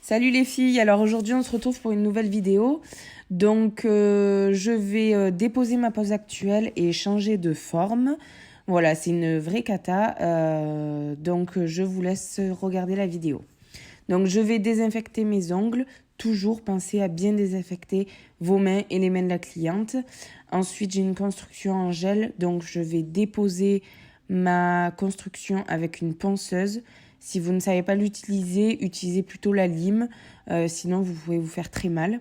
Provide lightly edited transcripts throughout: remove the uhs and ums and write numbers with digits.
Salut les filles, alors aujourd'hui on se retrouve pour une nouvelle vidéo. Donc je vais déposer ma pose actuelle et changer de forme. Voilà, c'est une vraie cata, donc je vous laisse regarder la vidéo. Donc je vais désinfecter mes ongles, toujours pensez à bien désinfecter vos mains et les mains de la cliente. Ensuite j'ai une construction en gel, donc je vais déposer ma construction avec une ponceuse. Si vous ne savez pas l'utiliser, utilisez plutôt la lime, sinon vous pouvez vous faire très mal.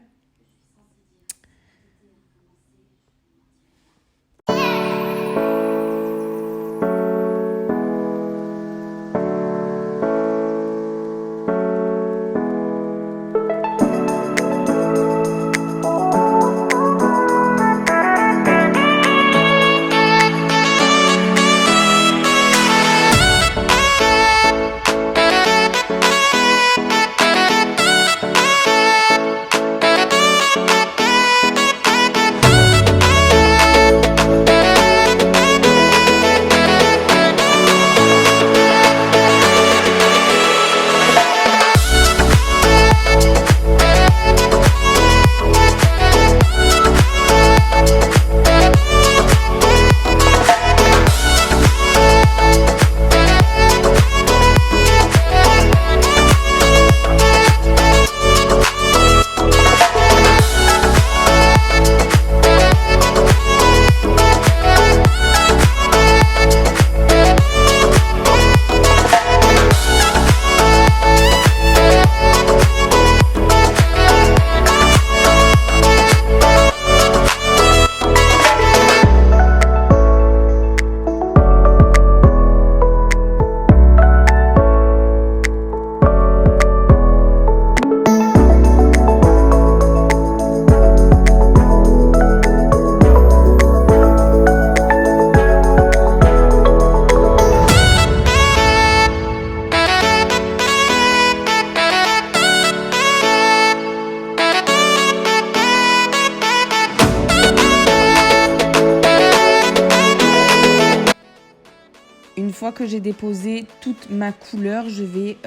Une fois que j'ai déposé toute ma couleur, je vais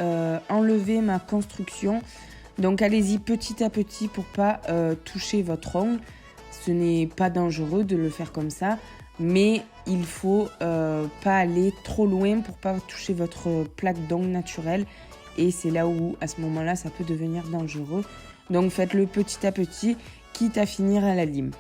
enlever ma construction. Donc allez-y petit à petit pour pas toucher votre ongle. Ce n'est pas dangereux de le faire comme ça, mais il faut pas aller trop loin pour pas toucher votre plaque d'ongle naturelle. Et c'est là où, à ce moment-là, ça peut devenir dangereux. Donc faites-le petit à petit, quitte à finir à la lime.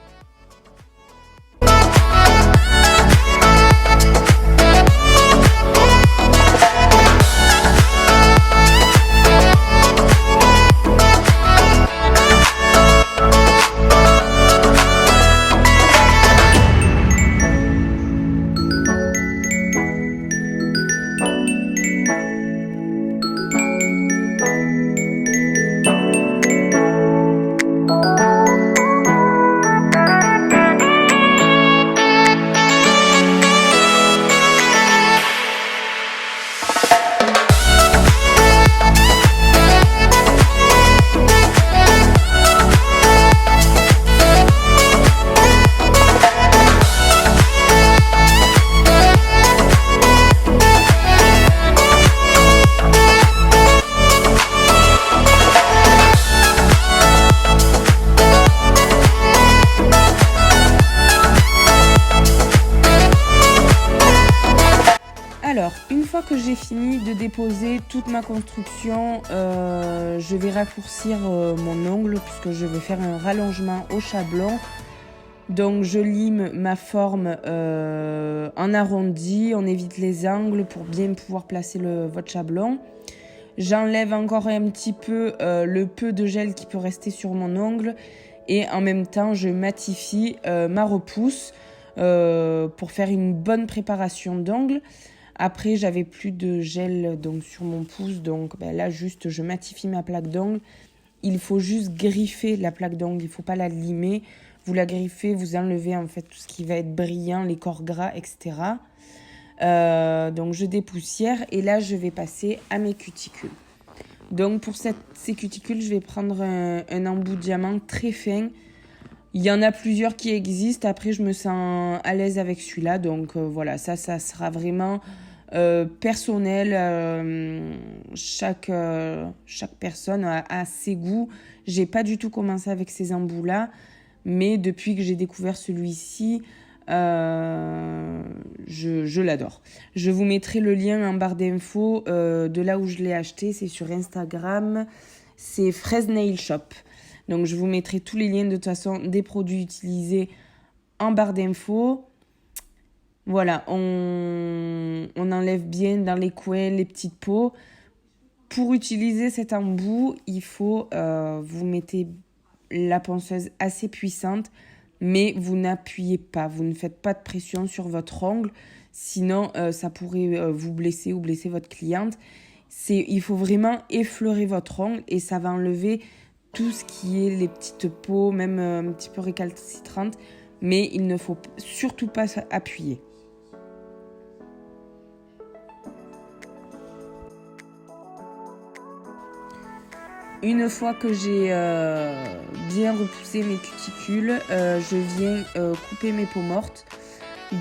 Alors, une fois que j'ai fini de déposer toute ma construction, je vais raccourcir mon ongle puisque je vais faire un rallongement au chablon. Donc, je lime ma forme en arrondi, on évite les angles pour bien pouvoir placer votre chablon. J'enlève encore un petit peu le peu de gel qui peut rester sur mon ongle et en même temps, je matifie ma repousse pour faire une bonne préparation d'ongle. Après, j'avais plus de gel donc sur mon pouce, donc là, juste, je matifie ma plaque d'ongle. Il faut juste griffer la plaque d'ongle, il ne faut pas la limer. Vous la griffez, vous enlevez en fait tout ce qui va être brillant, les corps gras, etc. Donc, je dépoussière et là, je vais passer à mes cuticules. Donc, pour ces cuticules, je vais prendre un embout de diamant très fin. Il y en a plusieurs qui existent. Après, je me sens à l'aise avec celui-là. Donc, voilà, ça sera vraiment personnel. Chaque personne a ses goûts. J'ai pas du tout commencé avec ces embouts-là, mais depuis que j'ai découvert celui-ci, je l'adore. Je vous mettrai le lien en barre d'infos de là où je l'ai acheté. C'est sur Instagram. C'est Fraise Nail Shop. Donc, je vous mettrai tous les liens de toute façon des produits utilisés en barre d'infos. Voilà, on enlève bien dans les coins les petites peaux. Pour utiliser cet embout, il faut, vous mettez la ponceuse assez puissante, mais vous n'appuyez pas, vous ne faites pas de pression sur votre ongle, sinon ça pourrait vous blesser ou blesser votre cliente. Il faut vraiment effleurer votre ongle et ça va enlever tout ce qui est les petites peaux, même un petit peu récalcitrantes, mais il ne faut surtout pas appuyer. Une fois que j'ai bien repoussé mes cuticules, je viens couper mes peaux mortes.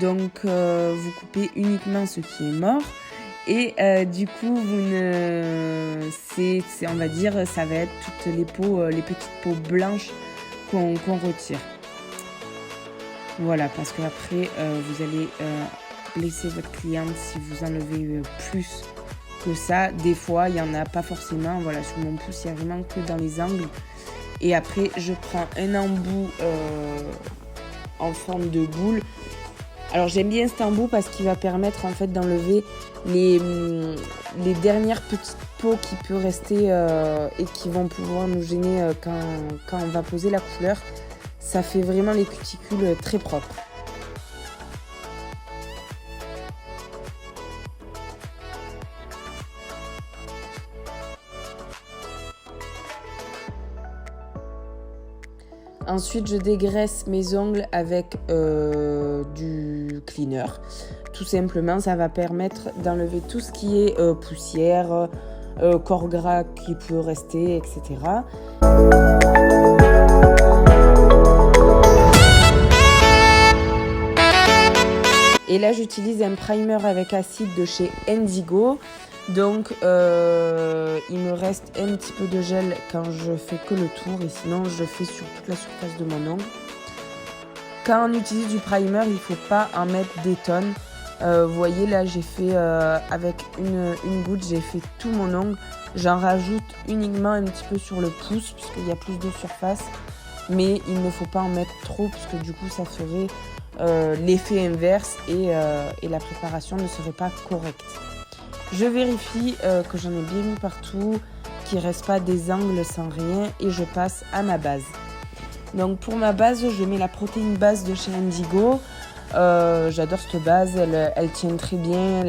Donc, vous coupez uniquement ce qui est mort. Et du coup, on va dire, ça va être toutes les peaux, les petites peaux blanches qu'on retire. Voilà, parce qu'après, vous allez blesser votre cliente si vous enlevez plus que ça. Des fois, il n'y en a pas forcément. Voilà, sur mon pouce, il n'y a vraiment que dans les angles. Et après, je prends un embout en forme de boule. Alors, j'aime bien cet embout parce qu'il va permettre en fait d'enlever les dernières petites peaux qui peuvent rester et qui vont pouvoir nous gêner quand on va poser la couleur. Ça fait vraiment les cuticules très propres. Ensuite, je dégraisse mes ongles avec du cleaner. Tout simplement, ça va permettre d'enlever tout ce qui est poussière, corps gras qui peut rester, etc. Et là, j'utilise un primer avec acide de chez Indigo. Donc, il me reste un petit peu de gel quand je fais que le tour. Et sinon, je fais sur toute la surface de mon ongle. Quand on utilise du primer, il ne faut pas en mettre des tonnes. Vous voyez, là, j'ai fait avec une goutte, j'ai fait tout mon ongle. J'en rajoute uniquement un petit peu sur le pouce, puisqu'il y a plus de surface. Mais il ne faut pas en mettre trop, puisque du coup, ça ferait l'effet inverse et la préparation ne serait pas correcte. Je vérifie que j'en ai bien mis partout, qu'il ne reste pas des angles sans rien et je passe à ma base. Donc pour ma base, je mets la protéine base de chez Indigo. J'adore cette base, elle tient très bien,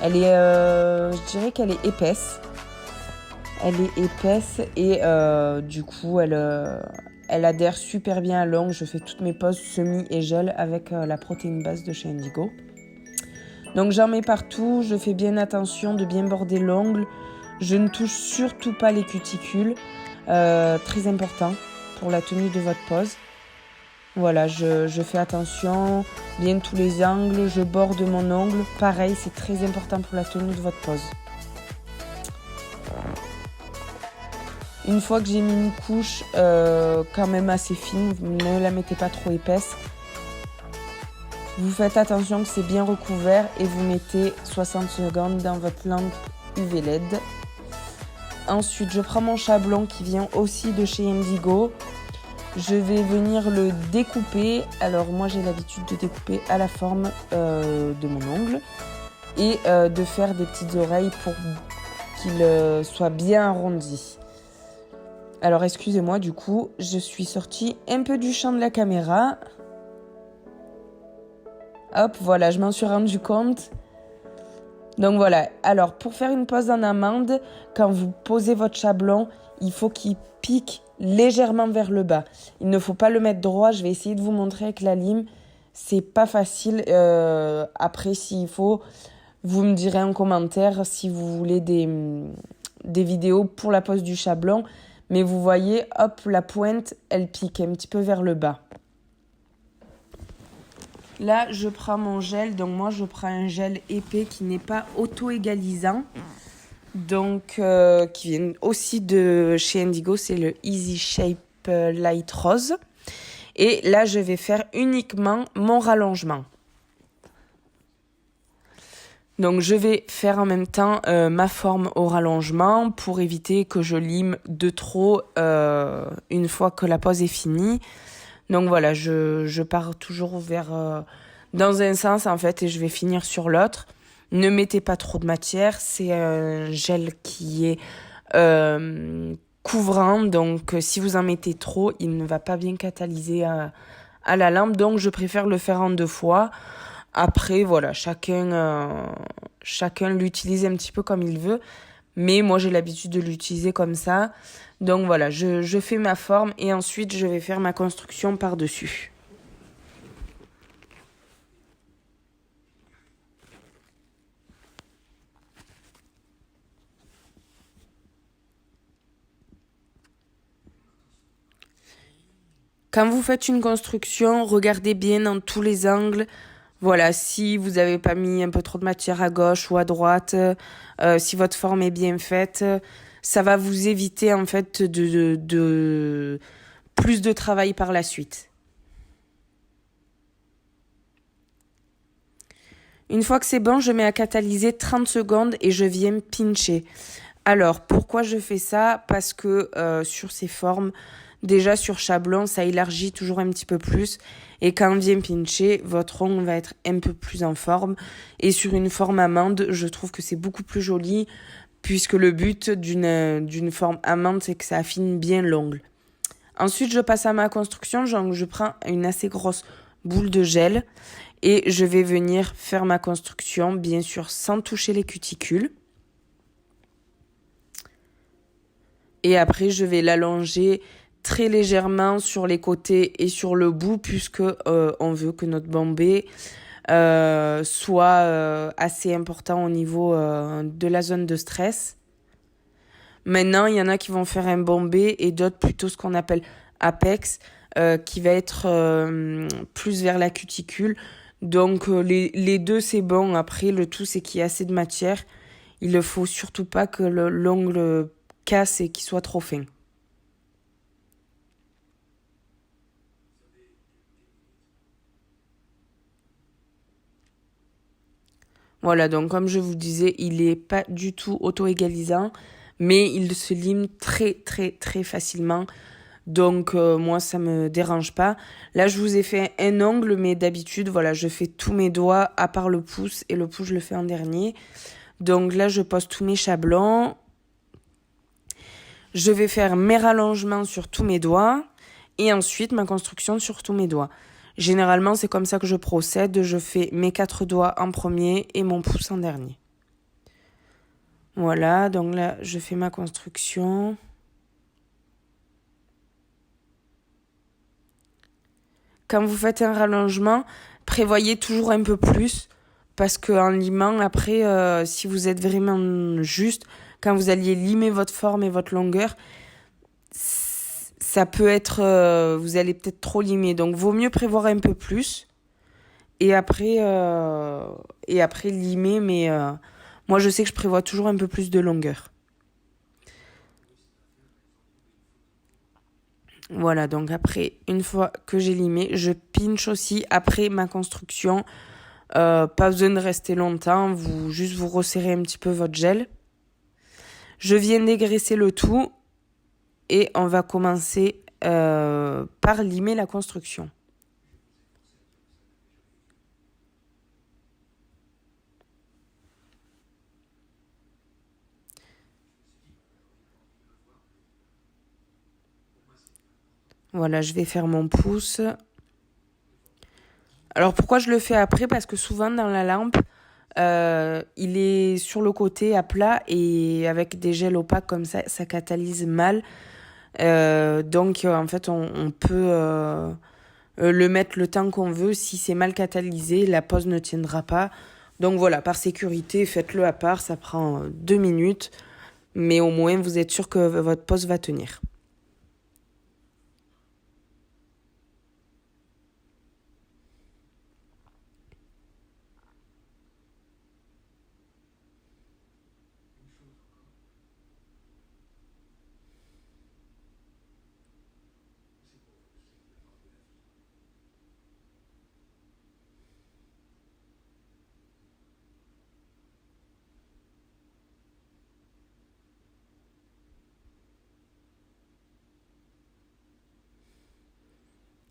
je dirais qu'elle est épaisse. Elle est épaisse et du coup elle adhère super bien à l'ongle. Je fais toutes mes poses semi et gel avec la protéine base de chez Indigo. Donc j'en mets partout, je fais bien attention de bien border l'ongle. Je ne touche surtout pas les cuticules, très important pour la tenue de votre pose. Voilà, je fais attention, bien tous les angles, je borde mon ongle. Pareil, c'est très important pour la tenue de votre pose. Une fois que j'ai mis une couche quand même assez fine, ne la mettez pas trop épaisse. Vous faites attention que c'est bien recouvert et vous mettez 60 secondes dans votre lampe UV LED. Ensuite, je prends mon chablon qui vient aussi de chez Indigo. Je vais venir le découper. Alors moi, j'ai l'habitude de découper à la forme de mon ongle et de faire des petites oreilles pour qu'il soit bien arrondi. Alors excusez-moi, du coup, je suis sortie un peu du champ de la caméra. Hop, voilà, je m'en suis rendu compte. Donc voilà, alors pour faire une pose en amande, quand vous posez votre chablon, il faut qu'il pique légèrement vers le bas. Il ne faut pas le mettre droit, je vais essayer de vous montrer avec la lime. C'est pas facile. Après, s'il faut, vous me direz en commentaire si vous voulez des vidéos pour la pose du chablon. Mais vous voyez, hop, la pointe, elle pique un petit peu vers le bas. Là, je prends mon gel. Donc, moi, je prends un gel épais qui n'est pas auto-égalisant. Donc, qui vient aussi de chez Indigo. C'est le Easy Shape Light Rose. Et là, je vais faire uniquement mon rallongement. Donc, je vais faire en même temps ma forme au rallongement pour éviter que je lime de trop une fois que la pose est finie. Donc voilà, je pars toujours dans un sens en fait et je vais finir sur l'autre. Ne mettez pas trop de matière, c'est un gel qui est couvrant, donc si vous en mettez trop, il ne va pas bien catalyser à la lampe, donc je préfère le faire en 2 fois. Après voilà, chacun l'utilise un petit peu comme il veut, mais moi j'ai l'habitude de l'utiliser comme ça. Donc voilà, je fais ma forme et ensuite je vais faire ma construction par-dessus. Quand vous faites une construction, regardez bien dans tous les angles. Voilà, si vous n'avez pas mis un peu trop de matière à gauche ou à droite, si votre forme est bien faite, ça va vous éviter en fait de plus de travail par la suite. Une fois que c'est bon, je mets à catalyser 30 secondes et je viens pincher. Alors, pourquoi je fais ça? Parce que sur ces formes, déjà sur Chablon, ça élargit toujours un petit peu plus. Et quand on vient pincher, votre ongle va être un peu plus en forme. Et sur une forme amande, je trouve que c'est beaucoup plus joli, puisque le but d'une forme amande, c'est que ça affine bien l'ongle. Ensuite, je passe à ma construction. Donc, je prends une assez grosse boule de gel et je vais venir faire ma construction, bien sûr, sans toucher les cuticules. Et après, je vais l'allonger très légèrement sur les côtés et sur le bout, puisque on veut que notre bombé soit assez important au niveau de la zone de stress. Maintenant, il y en a qui vont faire un bombé et d'autres plutôt ce qu'on appelle apex, qui va être plus vers la cuticule. Donc les deux, c'est bon. Après, le tout, c'est qu'il y ait assez de matière. Il ne faut surtout pas que l'ongle casse et qu'il soit trop fin. Voilà, donc comme je vous disais, il est pas du tout auto-égalisant, mais il se lime très très très facilement. Donc moi, ça me dérange pas. Là, je vous ai fait un ongle, mais d'habitude, voilà, je fais tous mes doigts à part le pouce, et le pouce, je le fais en dernier. Donc là, je pose tous mes chablons. Je vais faire mes rallongements sur tous mes doigts et ensuite ma construction sur tous mes doigts. Généralement, c'est comme ça que je procède. Je fais mes 4 doigts en premier et mon pouce en dernier. Voilà, donc là, je fais ma construction. Quand vous faites un rallongement, prévoyez toujours un peu plus parce qu'en limant, après, si vous êtes vraiment juste, quand vous alliez limer votre forme et votre longueur, ça peut être, vous allez peut-être trop limer. Donc, vaut mieux prévoir un peu plus et après limer. Mais moi, je sais que je prévois toujours un peu plus de longueur. Voilà, donc après, une fois que j'ai limé, je pinch aussi après ma construction. Pas besoin de rester longtemps, juste vous resserrez un petit peu votre gel. Je viens dégraisser le tout et on va commencer par limer la construction. Voilà, je vais faire mon pouce. Alors pourquoi je le fais après? Parce que souvent dans la lampe, il est sur le côté à plat et avec des gels opaques comme ça catalyse mal. Donc en fait, on peut le mettre le temps qu'on veut. Si c'est mal catalysé, la pose ne tiendra pas. Donc voilà, par sécurité, faites-le à part. Ça prend 2 minutes. Mais au moins, vous êtes sûr que votre pose va tenir.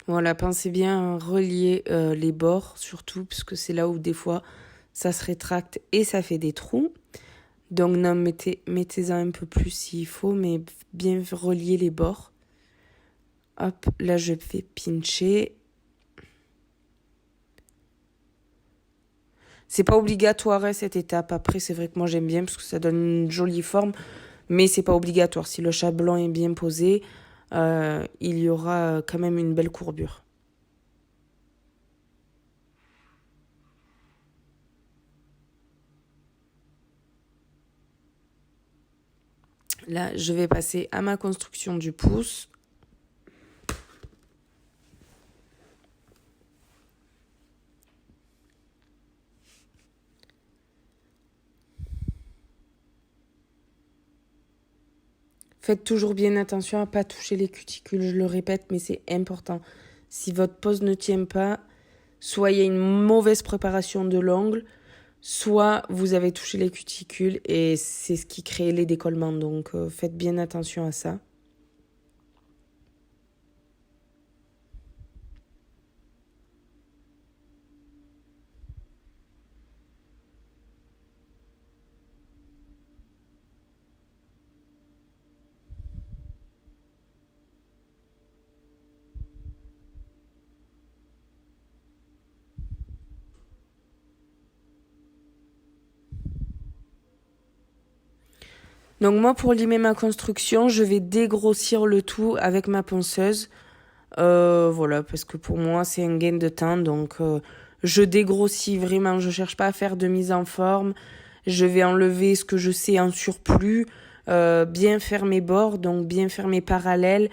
Voilà, pensez bien à relier les bords, surtout, puisque c'est là où des fois ça se rétracte et ça fait des trous. Donc non, mettez-en un peu plus s'il faut, mais bien relier les bords. Hop, là je vais pincher. C'est pas obligatoire cette étape. Après, c'est vrai que moi j'aime bien parce que ça donne une jolie forme, mais c'est pas obligatoire. Si le chablon est bien posé, il y aura quand même une belle courbure. Là, je vais passer à ma construction du pouce. Faites toujours bien attention à ne pas toucher les cuticules, je le répète, mais c'est important. Si votre pose ne tient pas, soit il y a une mauvaise préparation de l'ongle, soit vous avez touché les cuticules et c'est ce qui crée les décollements. Donc faites bien attention à ça. Donc moi, pour limer ma construction, je vais dégrossir le tout avec ma ponceuse. Voilà, parce que pour moi, c'est un gain de temps. Donc je dégrossis vraiment, je cherche pas à faire de mise en forme. Je vais enlever ce que je sais en surplus, bien faire mes bords, donc bien faire mes parallèles.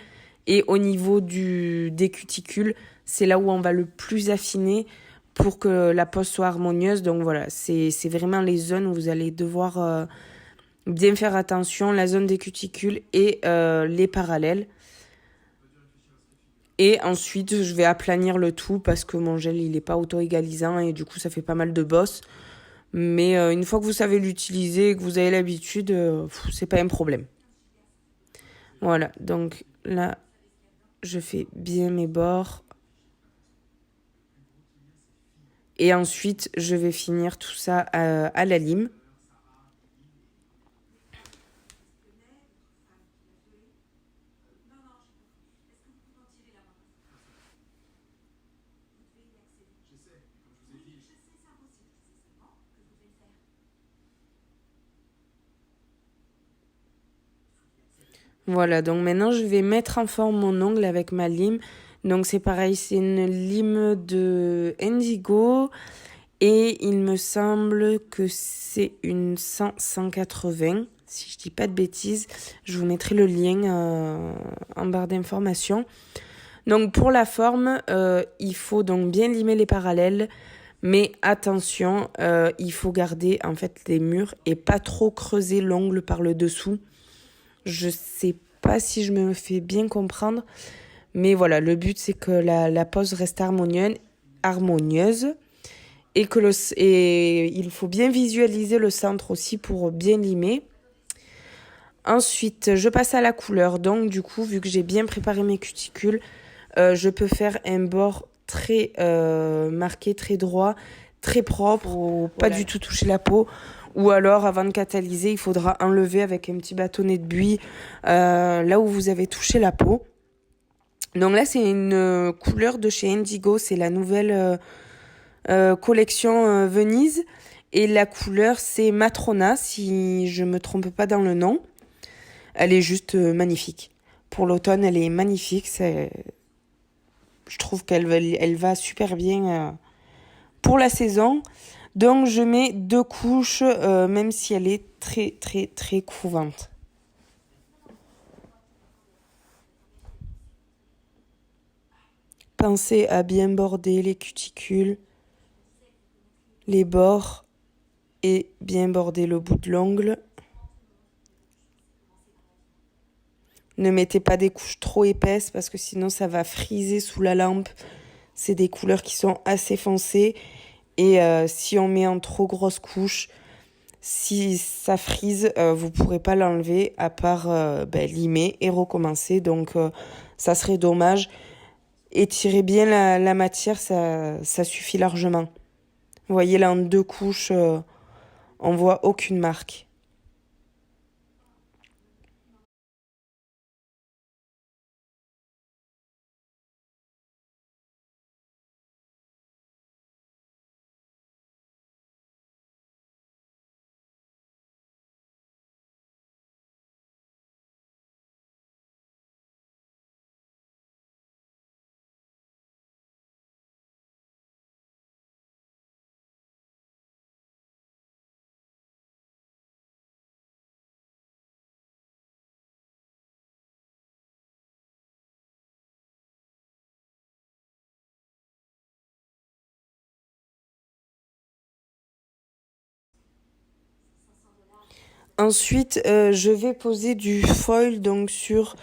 Et au niveau des cuticules, c'est là où on va le plus affiner pour que la pose soit harmonieuse. Donc voilà, c'est vraiment les zones où vous allez devoir bien faire attention, la zone des cuticules et les parallèles. Et ensuite, je vais aplanir le tout parce que mon gel, il n'est pas auto-égalisant et du coup, ça fait pas mal de bosses. Mais une fois que vous savez l'utiliser et que vous avez l'habitude, c'est pas un problème. Voilà, donc là, je fais bien mes bords. Et ensuite, je vais finir tout ça à la lime. Voilà, donc maintenant je vais mettre en forme mon ongle avec ma lime. Donc c'est pareil, c'est une lime de Indigo et il me semble que c'est une 100-180, si je dis pas de bêtises. Je vous mettrai le lien en barre d'informations. Donc pour la forme, il faut donc bien limer les parallèles, mais attention, il faut garder en fait les murs et pas trop creuser l'ongle par le dessous. Je sais pas si je me fais bien comprendre, mais voilà, le but c'est que la pose reste harmonieuse et il faut bien visualiser le centre aussi pour bien limer. Ensuite, je passe à la couleur. Donc du coup, vu que j'ai bien préparé mes cuticules, je peux faire un bord très marqué, très droit, très propre, pour pas du tout toucher la peau. Ou alors, avant de catalyser, il faudra enlever avec un petit bâtonnet de buis là où vous avez touché la peau. Donc là, c'est une couleur de chez Indigo. C'est la nouvelle collection Venise. Et la couleur, c'est Matrona, si je me trompe pas dans le nom. Elle est juste magnifique. Pour l'automne, elle est magnifique. Je trouve elle va super bien pour la saison. Donc je mets 2 couches, même si elle est très très très couvante. Pensez à bien border les cuticules, les bords et bien border le bout de l'ongle. Ne mettez pas des couches trop épaisses parce que sinon ça va friser sous la lampe. C'est des couleurs qui sont assez foncées. Et si on met en trop grosse couche, si ça frise, vous ne pourrez pas l'enlever à part limer et recommencer. Donc ça serait dommage. étirez bien la matière, ça suffit largement. Vous voyez là en 2 couches, on voit aucune marque. Ensuite, je vais poser du foil donc sur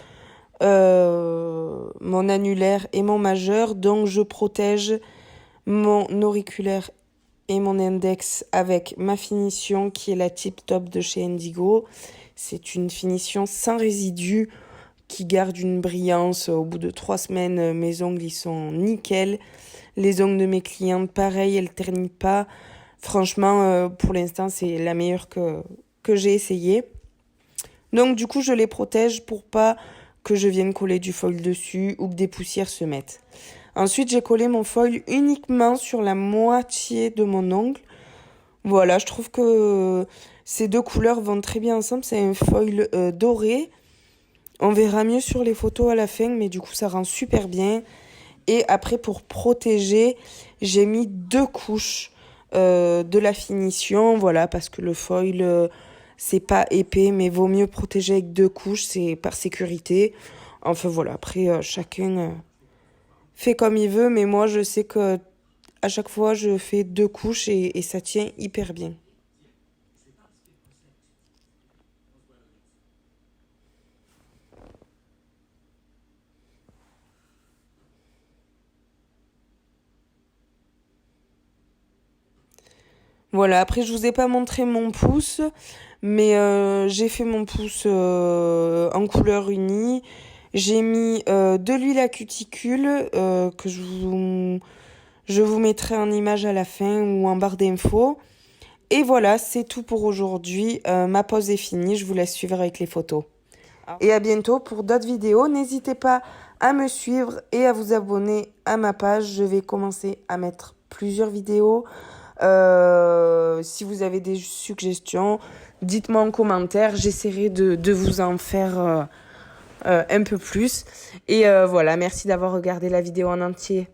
mon annulaire et mon majeur. Donc je protège mon auriculaire et mon index avec ma finition qui est la Tip Top de chez Indigo. C'est une finition sans résidus qui garde une brillance. Au bout de 3 semaines, mes ongles ils sont nickel. Les ongles de mes clientes, pareil, elles ternissent pas. Franchement, pour l'instant, c'est la meilleure que j'ai essayé. Donc du coup, je les protège pour pas que je vienne coller du foil dessus ou que des poussières se mettent. Ensuite, j'ai collé mon foil uniquement sur la moitié de mon ongle. Voilà, je trouve que ces 2 couleurs vont très bien ensemble. C'est un foil doré. On verra mieux sur les photos à la fin, mais du coup, ça rend super bien. Et après, pour protéger, j'ai mis 2 couches de la finition. Voilà, parce que le foil, c'est pas épais, mais vaut mieux protéger avec 2 couches, c'est par sécurité. Enfin voilà, après, chacun fait comme il veut, mais moi, je sais que à chaque fois, je fais 2 couches et ça tient hyper bien. Voilà, après je vous ai pas montré mon pouce, mais j'ai fait mon pouce en couleur unie. J'ai mis de l'huile à cuticule que je vous mettrai en image à la fin ou en barre d'infos. Et voilà, c'est tout pour aujourd'hui. Ma pause est finie, je vous laisse suivre avec les photos. Et à bientôt pour d'autres vidéos. N'hésitez pas à me suivre et à vous abonner à ma page. Je vais commencer à mettre plusieurs vidéos. Si vous avez des suggestions, dites-moi en commentaire. J'essaierai de vous en faire un peu plus. Et voilà, merci d'avoir regardé la vidéo en entier.